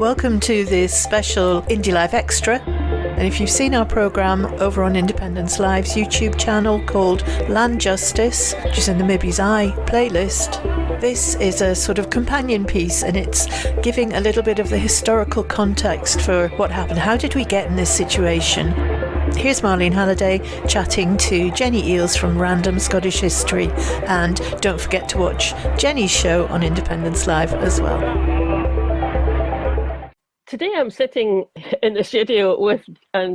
Welcome to this special Indie Live Extra. And if you've seen our programme over on Independence Live's YouTube channel called Land Justice, which is in the Mibby's Eye playlist, this is a sort of companion piece, and it's giving a little bit of the historical context for what happened. How did we get in this situation? Here's Marlene Halliday chatting to Jenny Eeles from Random Scottish History. And don't forget to watch Jenny's show on Independence Live as well. Today I'm sitting in the studio with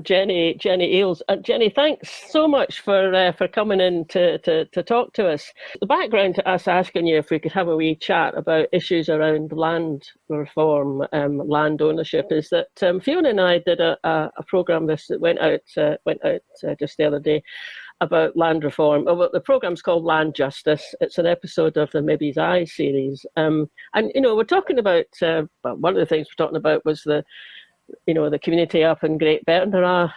Jenny Eeles. Jenny, thanks so much for coming in to talk to us. The background to us asking you if we could have a wee chat about issues around land reform, land ownership, is that Fiona and I did a programme that went out just the other day about land reform. Well, the programme's called Land Justice. It's an episode of the Mibby's Eye series. And, you know, we're talking about, one of the things we're talking about was the community up in Great Bernera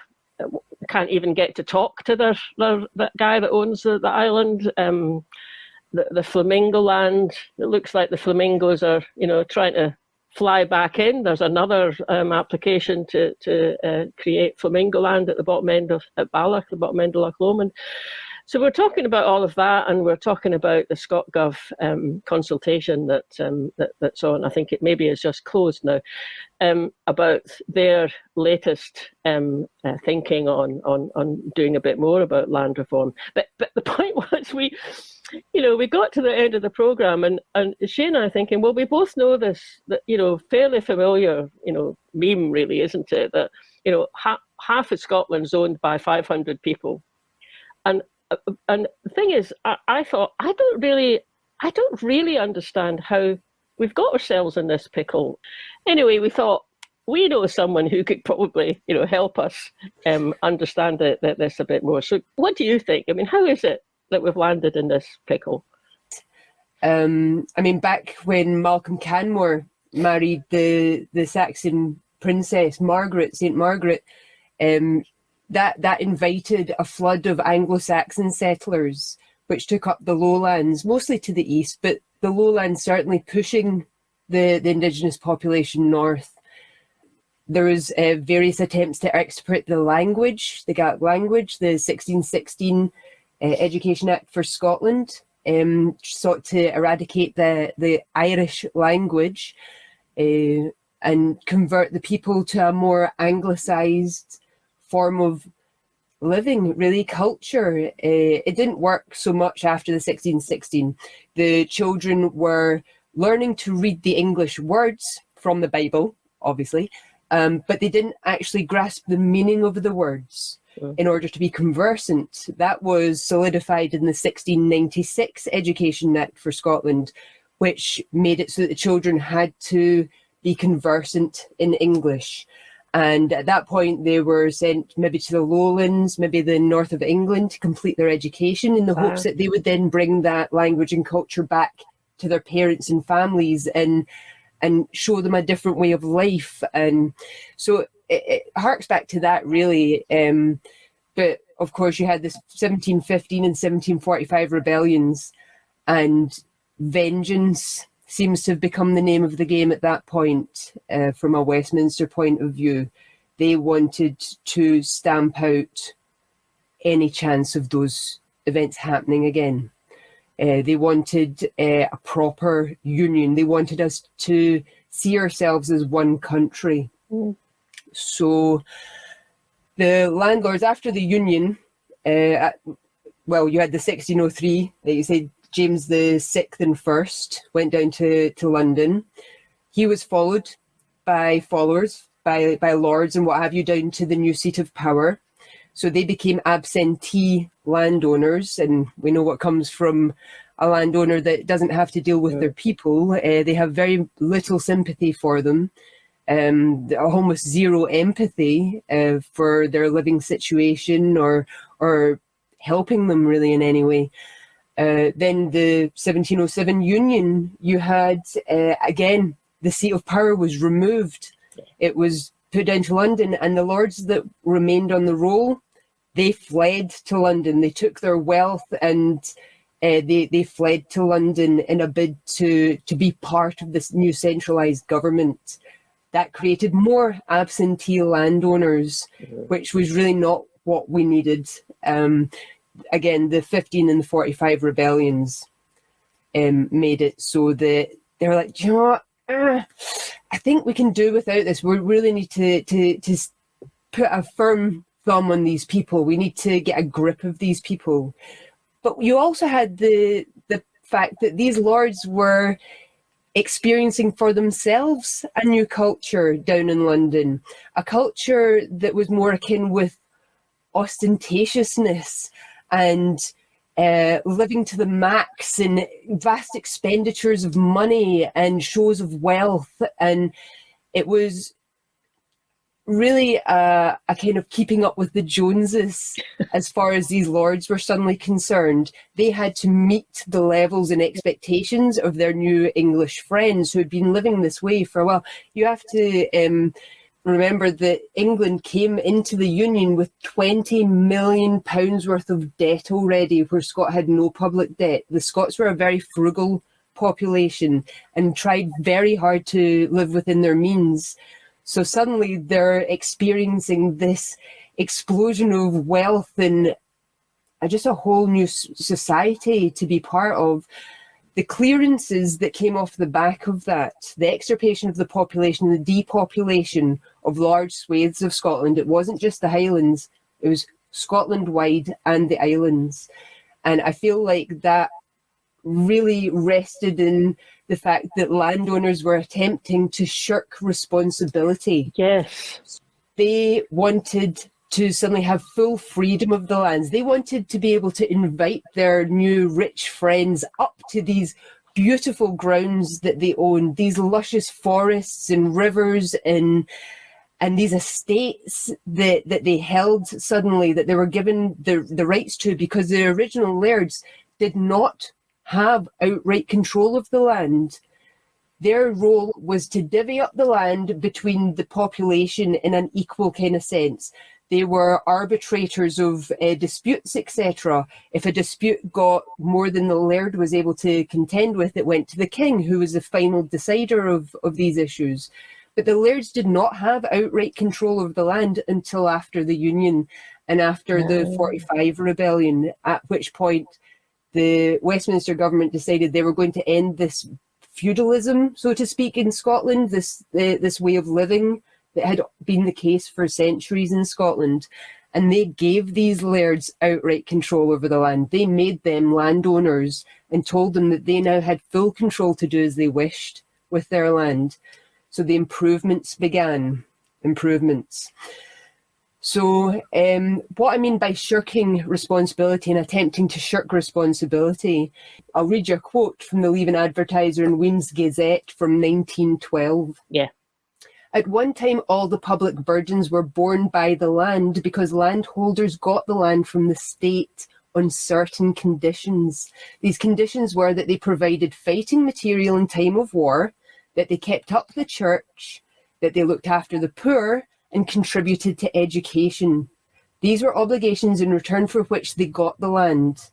can't even get to talk to that guy that owns the island. The flamingo land, it looks like the flamingos are, trying to fly back in. There's another application to create flamingo land at the bottom end at Balloch, the bottom end of Loch Lomond. So we're talking about all of that, and we're talking about the ScotGov consultation that's on. I think it maybe is just closed now, about their latest thinking on doing a bit more about land reform. But the point was we got to the end of the programme, and Shane and I thinking, well, we both know this, that, fairly familiar, meme really, isn't it? That, half of Scotland's owned by 500 people. And the thing is, I thought, I don't really understand how we've got ourselves in this pickle. Anyway, we thought, we know someone who could probably, help us understand this a bit more. So what do you think? I mean, how is it that we've landed in this pickle? Back when Malcolm Canmore married the Saxon princess, St. Margaret, that invited a flood of Anglo-Saxon settlers, which took up the lowlands, mostly to the east, but the lowlands certainly pushing the indigenous population north. There was various attempts to extirpate the language, the Gaelic language. The 1616 Education Act for Scotland sought to eradicate the Irish language and convert the people to a more anglicised form of living, really, culture. It didn't work so much after the 1616. The children were learning to read the English words from the Bible, obviously, but they didn't actually grasp the meaning of the words in order to be conversant. That was solidified in the 1696 Education Act for Scotland, which made it so that the children had to be conversant in English. And at that point, they were sent maybe to the lowlands, maybe the north of England, to complete their education in the hopes that they would then bring that language and culture back to their parents and families and show them a different way of life. And so it harks back to that, really. But of course, you had the 1715 and 1745 rebellions, and vengeance seems to have become the name of the game at that point. From a Westminster point of view, they wanted to stamp out any chance of those events happening again. They wanted a proper union. They wanted us to see ourselves as one country. So the landlords, after the union, you had the 1603, that you said, James the Sixth and First went down to London. He was followed by followers, by lords and what have you, down to the new seat of power. So they became absentee landowners, and we know what comes from a landowner that doesn't have to deal with their people. They have very little sympathy for them, almost zero empathy for their living situation or helping them really in any way. Then the 1707 Union, you had, again, the seat of power was removed. It was put down to London, and the lords that remained on the roll, they fled to London. They took their wealth and they fled to London in a bid to be part of this new centralised government. that created more absentee landowners, which was really not what we needed. Again, the 15 and the 45 rebellions made it so that they were like, do you know what? I think we can do without this. We really need to put a firm thumb on these people. We need to get a grip of these people. But you also had the fact that these lords were experiencing for themselves a new culture down in London, a culture that was more akin with ostentatiousness and living to the max and vast expenditures of money and shows of wealth. And it was really a kind of keeping up with the Joneses as far as these lords were suddenly concerned. They had to meet the levels and expectations of their new English friends who had been living this way for a while. You have to remember that England came into the Union with £20 million worth of debt already, where Scott had no public debt. The Scots were a very frugal population and tried very hard to live within their means. So suddenly they're experiencing this explosion of wealth and just a whole new society to be part of. The clearances that came off the back of that, the extirpation of the population, the depopulation of large swathes of Scotland, it wasn't just the Highlands, it was Scotland-wide and the islands. And I feel like that really rested in the fact that landowners were attempting to shirk responsibility. Yes. They wanted to suddenly have full freedom of the lands. They wanted to be able to invite their new rich friends up to these beautiful grounds that they owned, these luscious forests and rivers and these estates that they held suddenly, that they were given the rights to, because the original lairds did not have outright control of the land. Their role was to divvy up the land between the population in an equal kind of sense. They were arbitrators of disputes, etc. If a dispute got more than the laird was able to contend with, it went to the king, who was the final decider of these issues. But the lairds did not have outright control of the land until after the Union and after the 45 rebellion, at which point the Westminster government decided they were going to end this feudalism, so to speak, in Scotland, this way of living that had been the case for centuries in Scotland. And they gave these lairds outright control over the land. They made them landowners and told them that they now had full control to do as they wished with their land. So the improvements began. So what I mean by shirking responsibility and attempting to shirk responsibility, I'll read you a quote from the Leaving Advertiser and Weems Gazette from 1912. Yeah. At one time, all the public burdens were borne by the land because landholders got the land from the state on certain conditions. These conditions were that they provided fighting material in time of war, that they kept up the church, that they looked after the poor, and contributed to education. These were obligations in return for which they got the land.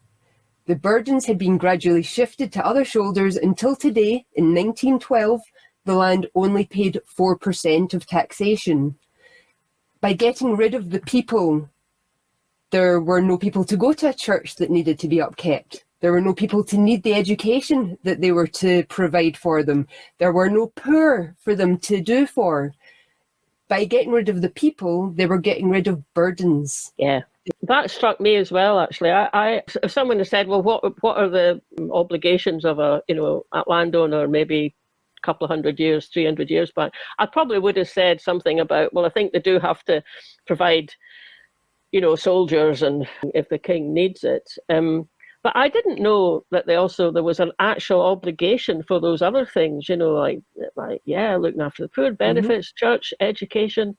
The burdens had been gradually shifted to other shoulders until today, in 1912, the land only paid 4% of taxation. By getting rid of the people, there were no people to go to a church that needed to be upkept. There were no people to need the education that they were to provide for them. There were no poor for them to do for. By getting rid of the people, they were getting rid of burdens. Yeah, that struck me as well, actually. If someone had said, well, what are the obligations of a landowner, maybe a couple of 100 years, 300 years back, I probably would have said something about, well, I think they do have to provide, soldiers, and if the king needs it. But I didn't know that there was an actual obligation for those other things, like looking after the poor, benefits, church, education.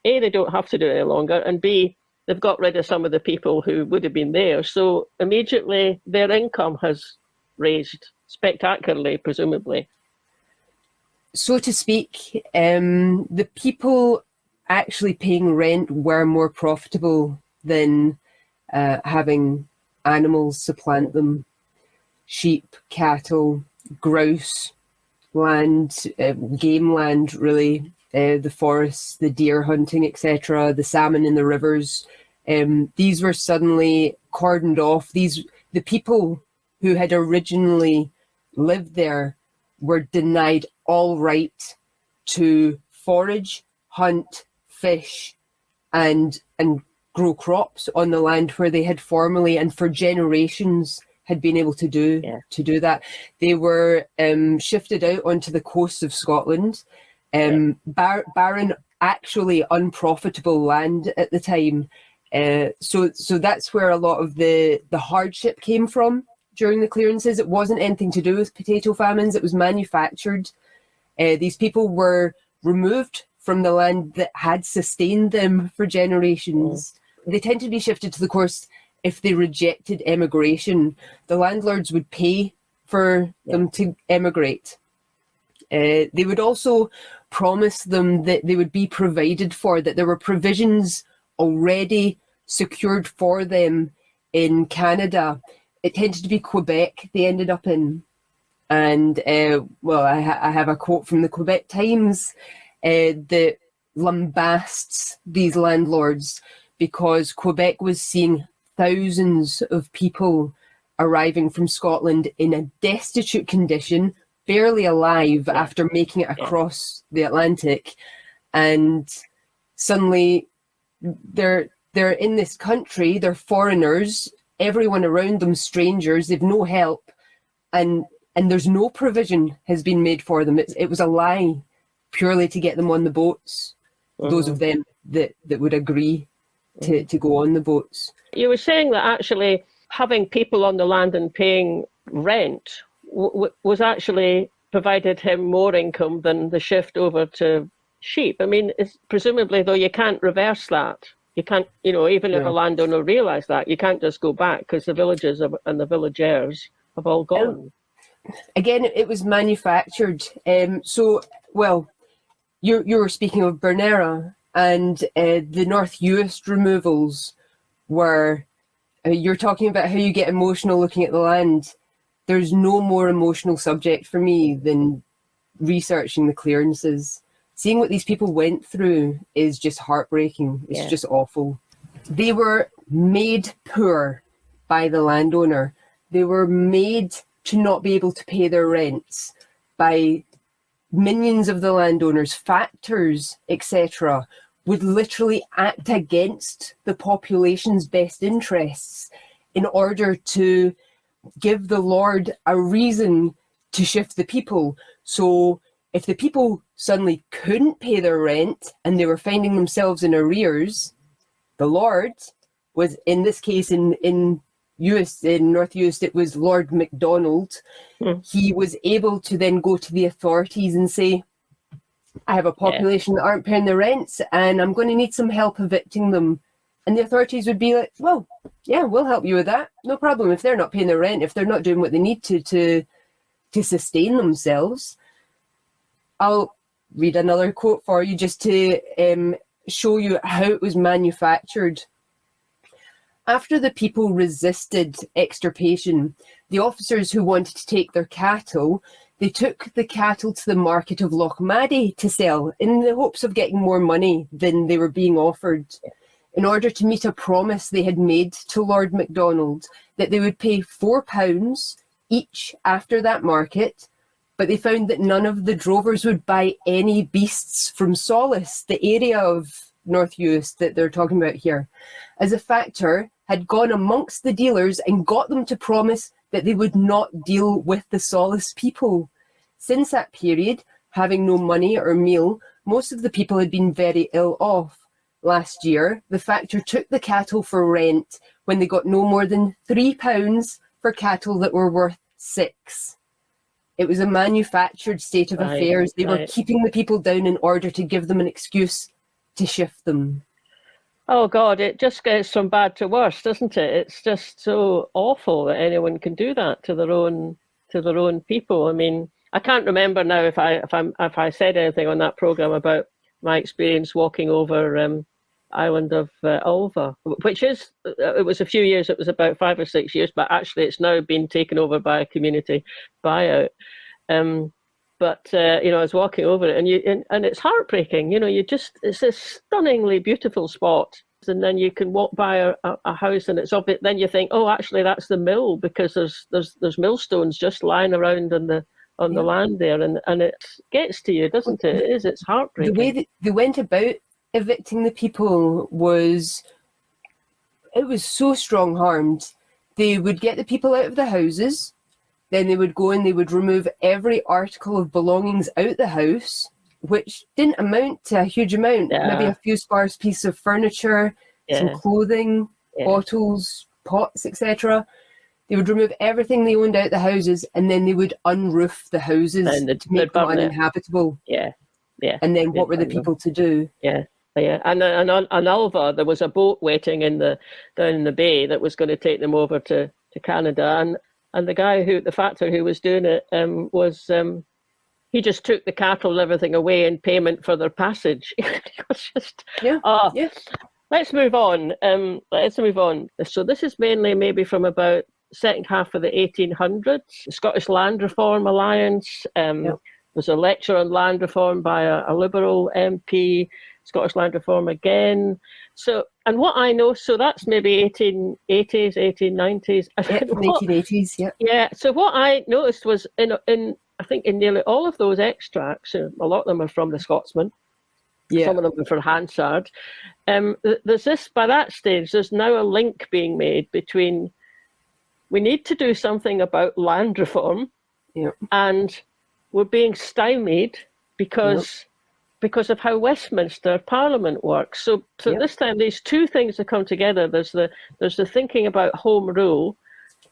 A, they don't have to do it any longer, and B, they've got rid of some of the people who would have been there. So immediately their income has raised spectacularly, presumably. So to speak, the people actually paying rent were more profitable than having animals supplant them. Sheep, cattle, grouse, land, game land, really, the forests, the deer hunting, etc., the salmon in the rivers. These were suddenly cordoned off. The people who had originally lived there were denied all right to forage, hunt, fish, and grow crops on the land where they had formerly and for generations had been able to do that. They were shifted out onto the coasts of Scotland, barren, actually unprofitable land at the time. So that's where a lot of the hardship came from during the clearances. It wasn't anything to do with potato famines. It was manufactured. These people were removed from the land that had sustained them for generations. They tend to be shifted to the coast if they rejected emigration. The landlords would pay for them to emigrate. They would also promise them that they would be provided for, that there were provisions already secured for them in Canada. It tended to be Quebec they ended up in. And, I have a quote from the Quebec Times that lambasts these landlords because Quebec was seeing thousands of people arriving from Scotland in a destitute condition, barely alive after making it across the Atlantic. And suddenly they're in this country, they're foreigners, everyone around them strangers, they've no help, and there's no provision has been made for them. It was a lie purely to get them on the boats, those of them that would agree to go on the boats. You were saying that actually having people on the land and paying rent was actually provided him more income than the shift over to sheep. I mean, presumably, though, you can't reverse that. You can't, even if a landowner realised that, you can't just go back because the villages and the villagers have all gone. Again, it was manufactured. You were speaking of Bernera, and the North Uist removals were, you're talking about how you get emotional looking at the land. There's no more emotional subject for me than researching the clearances. Seeing what these people went through is just heartbreaking. It's just awful. They were made poor by the landowner. They were made to not be able to pay their rents by minions of the landowners, factors, etc., would literally act against the population's best interests in order to give the Lord a reason to shift the people. So if the people suddenly couldn't pay their rent and they were finding themselves in arrears, the Lord was, in this case, in North Uist, it was Lord MacDonald. He was able to then go to the authorities and say, I have a population that aren't paying their rents and I'm going to need some help evicting them. And the authorities would be like, well, yeah, we'll help you with that. No problem. If they're not paying their rent, if they're not doing what they need to sustain themselves. I'll read another quote for you just to show you how it was manufactured. After the people resisted extirpation, the officers who wanted to take their cattle, they took the cattle to the market of Lochmaddy to sell in the hopes of getting more money than they were being offered, in order to meet a promise they had made to Lord MacDonald that they would pay £4 each after that market. But they found that none of the drovers would buy any beasts from Solace, the area of North Uist that they're talking about here, as a factor had gone amongst the dealers and got them to promise that they would not deal with the Solace people. Since that period, having no money or meal, most of the people had been very ill off. Last year, the factor took the cattle for rent when they got no more than £3 for cattle that were worth £6. It was a manufactured state of affairs. They were keeping the people down in order to give them an excuse to shift them. Oh God, it just gets from bad to worse, doesn't it? It's just so awful that anyone can do that to their own people. I mean, I can't remember now if I said anything on that programme about my experience walking over island of Ulva, which is, it was a few years, it was about 5 or 6 years, but actually it's now been taken over by a community buyout. But I was walking over it, and it's heartbreaking. It's a stunningly beautiful spot, and then you can walk by a house, and it's obvious. Then you think, oh, actually, that's the mill, because there's millstones just lying around on the land there, and it gets to you, doesn't it? It's heartbreaking. The way that they went about evicting the people was so strong-armed. They would get the people out of the houses. Then they would go and they would remove every article of belongings out the house, which didn't amount to a huge amount. Maybe a few sparse pieces of furniture, some clothing, bottles, pots, etc. They would remove everything they owned out the houses, and then they would unroof the houses to make them uninhabitable. And then what were the people to do? And on Alva, there was a boat waiting down in the bay that was going to take them over to Canada, and the guy the factor who was doing it he just took the cattle and everything away in payment for their passage. It was just Let's move on. So this is mainly maybe from about second half of the 1800s. The Scottish Land Reform Alliance. There's a lecture on land reform by a Liberal MP. Scottish Land Reform again. So, and what I know, so that's maybe 1880s, 1890s. 1880s, Yeah. So what I noticed was in I think in nearly all of those extracts, a lot of them are from the Scotsman. Some of them are from Hansard. There's this, by that stage, there's now a link being made between we need to do something about land reform and we're being stymied because of how Westminster Parliament works. So this time, these two things have come together. There's the thinking about home rule,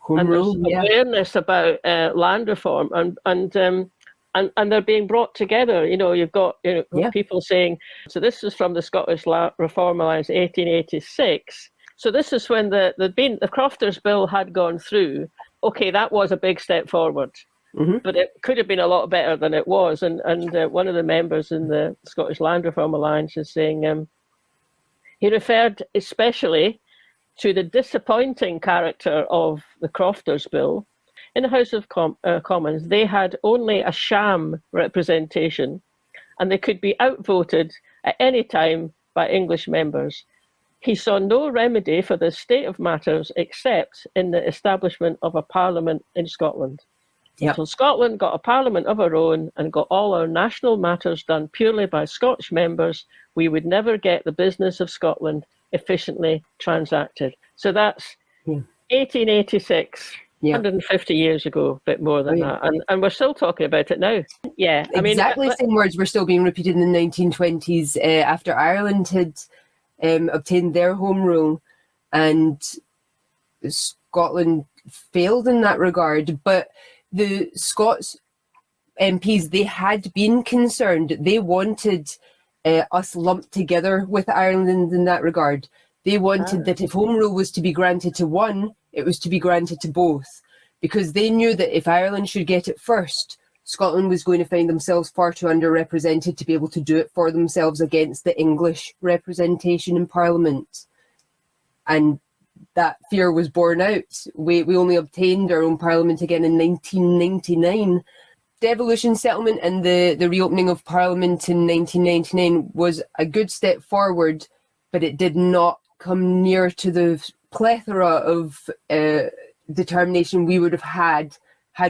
awareness about land reform, and they're being brought together. You've got people saying. So this is from the Scottish Reform Alliance, 1886. So this is when the Crofters Bill had gone through. Okay, that was a big step forward. But it could have been a lot better than it was. And one of the members in the Scottish Land Reform Alliance is saying he referred especially to the disappointing character of the Crofters Bill. In the House of Commons, they had only a sham representation, and they could be outvoted at any time by English members. He saw no remedy for the state of matters except in the establishment of a parliament in Scotland. So Scotland got a parliament of our own and got all our national matters done purely by Scotch members, we would never get the business of Scotland efficiently transacted. So that's 1886, 150 years ago, a bit more than that. And we're still talking about it now. Exactly the same words were still being repeated in the 1920s after Ireland had obtained their home rule, and Scotland failed in that regard. But the Scots MPs, they had been concerned. They wanted us lumped together with Ireland in that regard. They wanted that if home rule was to be granted to one, it was to be granted to both, because they knew that if Ireland should get it first, Scotland was going to find themselves far too underrepresented to be able to do it for themselves against the English representation in Parliament. And that fear was borne out. We only obtained our own Parliament again in 1999. Devolution settlement and the reopening of Parliament in 1999 was a good step forward, but it did not come near to the plethora of determination we would have had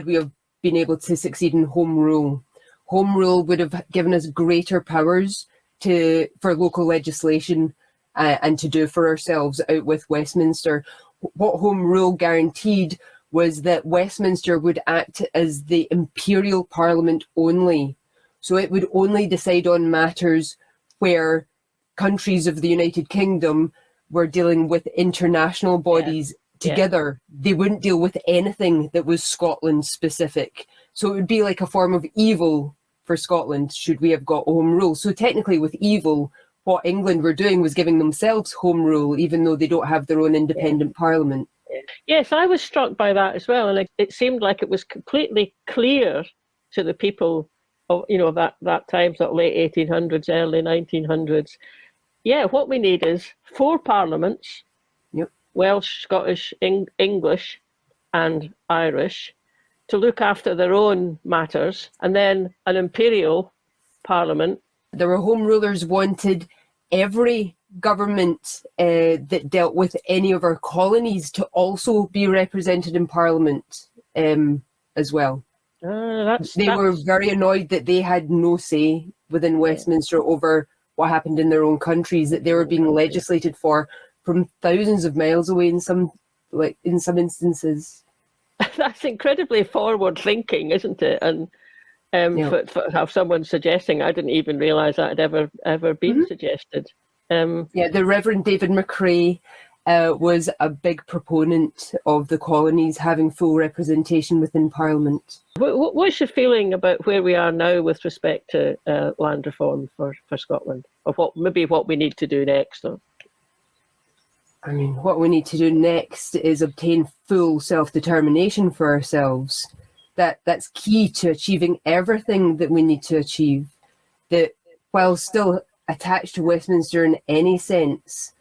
we have been able to succeed in home rule. Home rule would have given us greater powers for local legislation and to do for ourselves out with Westminster. What home rule guaranteed was that Westminster would act as the imperial parliament only. So it would only decide on matters where countries of the United Kingdom were dealing with international bodies together. They wouldn't deal with anything that was Scotland specific. So it would be like a form of evil for Scotland should we have got home rule. So technically with evil, what England were doing was giving themselves home rule, even though they don't have their own independent parliament. Yes, I was struck by that as well. And it seemed like it was completely clear to the people of, that time, sort of late 1800s, early 1900s. Yeah, what we need is 4 parliaments, Welsh, Scottish, English and Irish, to look after their own matters, and then an imperial parliament. There were home rulers wanted every government that dealt with any of our colonies to also be represented in parliament as well. They were very annoyed that they had no say within Westminster over what happened in their own countries, that they were being legislated for from thousands of miles away in some instances. That's incredibly forward thinking, isn't it? And for have someone suggesting, I didn't even realise that had ever been suggested. The Reverend David McRae was a big proponent of the colonies having full representation within Parliament. What's your feeling about where we are now with respect to land reform for Scotland, or what we need to do next? I mean, what we need to do next is obtain full self-determination for ourselves. That's key to achieving everything that we need to achieve. That while still attached to Westminster in any sense,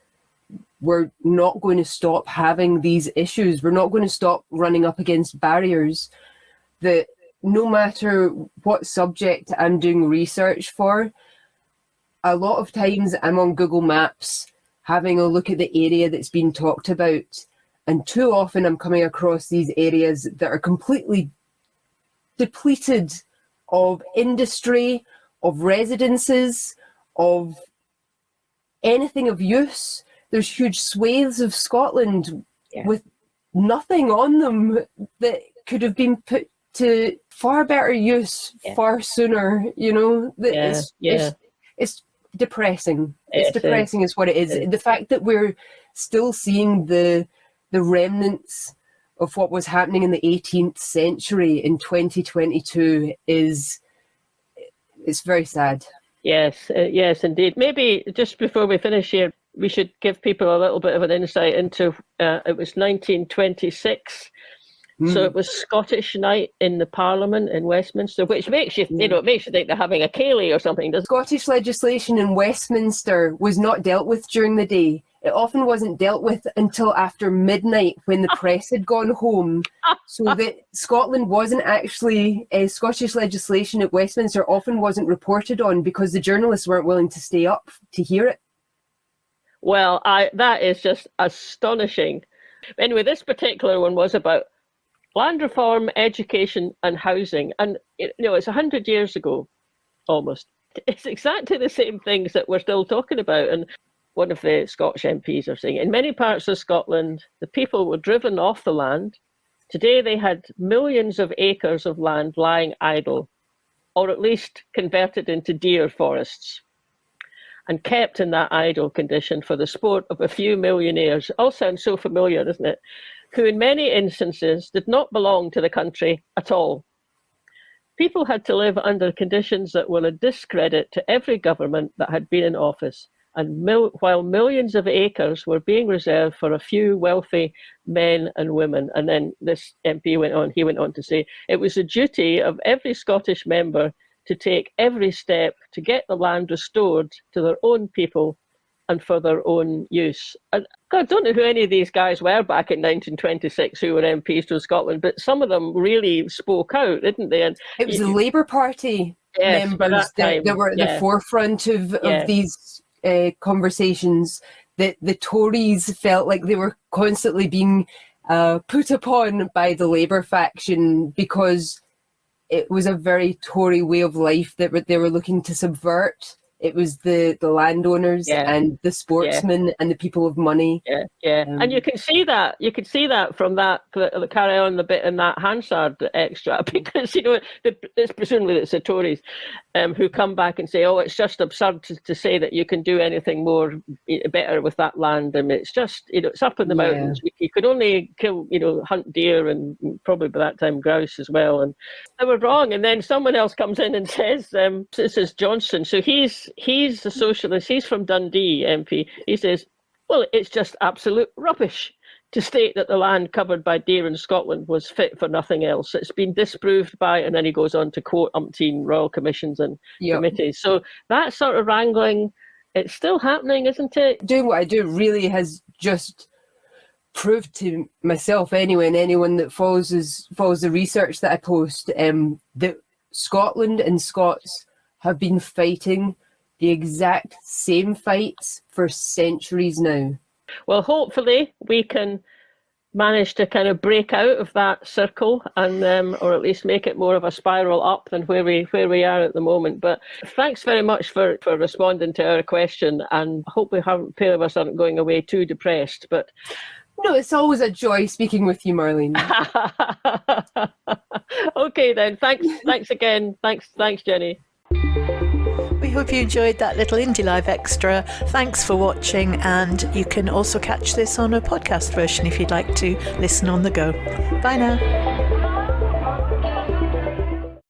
we're not going to stop having these issues. We're not going to stop running up against barriers. That no matter what subject I'm doing research for, a lot of times I'm on Google Maps having a look at the area that's been talked about, and too often I'm coming across these areas that are completely depleted of industry, of residences, of anything of use. There's huge swathes of Scotland with nothing on them that could have been put to far better use far sooner. It's depressing. It's depressing is what it is. The fact that we're still seeing the remnants of what was happening in the 18th century in 2022 it's very sad. Yes, indeed. Maybe just before we finish here, we should give people a little bit of an insight into, it was 1926. So it was Scottish Night in the Parliament in Westminster, which makes you, it makes you think they're having a ceilidh or something, doesn't it? Scottish legislation in Westminster was not dealt with during the day. It often wasn't dealt with until after midnight when the press had gone home. So that Scotland wasn't actually, Scottish legislation at Westminster often wasn't reported on because the journalists weren't willing to stay up to hear it. Well, that is just astonishing. Anyway, this particular one was about land reform, education and housing. And, it's 100 years ago, almost. It's exactly the same things that we're still talking about. And one of the Scottish MPs are saying, in many parts of Scotland, the people were driven off the land. Today, they had millions of acres of land lying idle, or at least converted into deer forests, and kept in that idle condition for the sport of a few millionaires. All sounds so familiar, doesn't it? Who in many instances did not belong to the country at all. People had to live under conditions that were a discredit to every government that had been in office, and while millions of acres were being reserved for a few wealthy men and women. And then this MP went on to say, it was the duty of every Scottish member to take every step to get the land restored to their own people and for their own use. And God, I don't know who any of these guys were back in 1926 who were MPs from Scotland, but some of them really spoke out, didn't they? And it was the Labour Party members that were at the forefront of these conversations, that the Tories felt like they were constantly being put upon by the Labour faction because it was a very Tory way of life that they were looking to subvert. It was the landowners and the sportsmen and the people of money. And you can see that. You can see that from that, carry on the bit in that Hansard extra, because, it's presumably it's the Tories who come back and say, oh, it's just absurd to say that you can do anything more better with that land. And it's just, it's up in the mountains. You could only kill, hunt deer and probably by that time grouse as well. And they were wrong. And then someone else comes in and says, this is Johnson. So he's a socialist. He's from Dundee, MP. He says, well, it's just absolute rubbish to state that the land covered by deer in Scotland was fit for nothing else. It's been disproved by, and then he goes on to quote umpteen royal commissions and committees. So that sort of wrangling, it's still happening, isn't it? Doing what I do really has just proved to myself anyway, and anyone that follows the research that I post, that Scotland and Scots have been fighting the exact same fights for centuries now. Well, hopefully we can manage to kind of break out of that circle and or at least make it more of a spiral up than where we are at the moment. But thanks very much for responding to our question, and I hope pair of us aren't going away too depressed. But no, it's always a joy speaking with you, Marlene. Okay then, thanks again. Thanks Jenny. We hope you enjoyed that little Indie Live extra. Thanks for watching, and you can also catch this on a podcast version if you'd like to listen on the go. Bye now.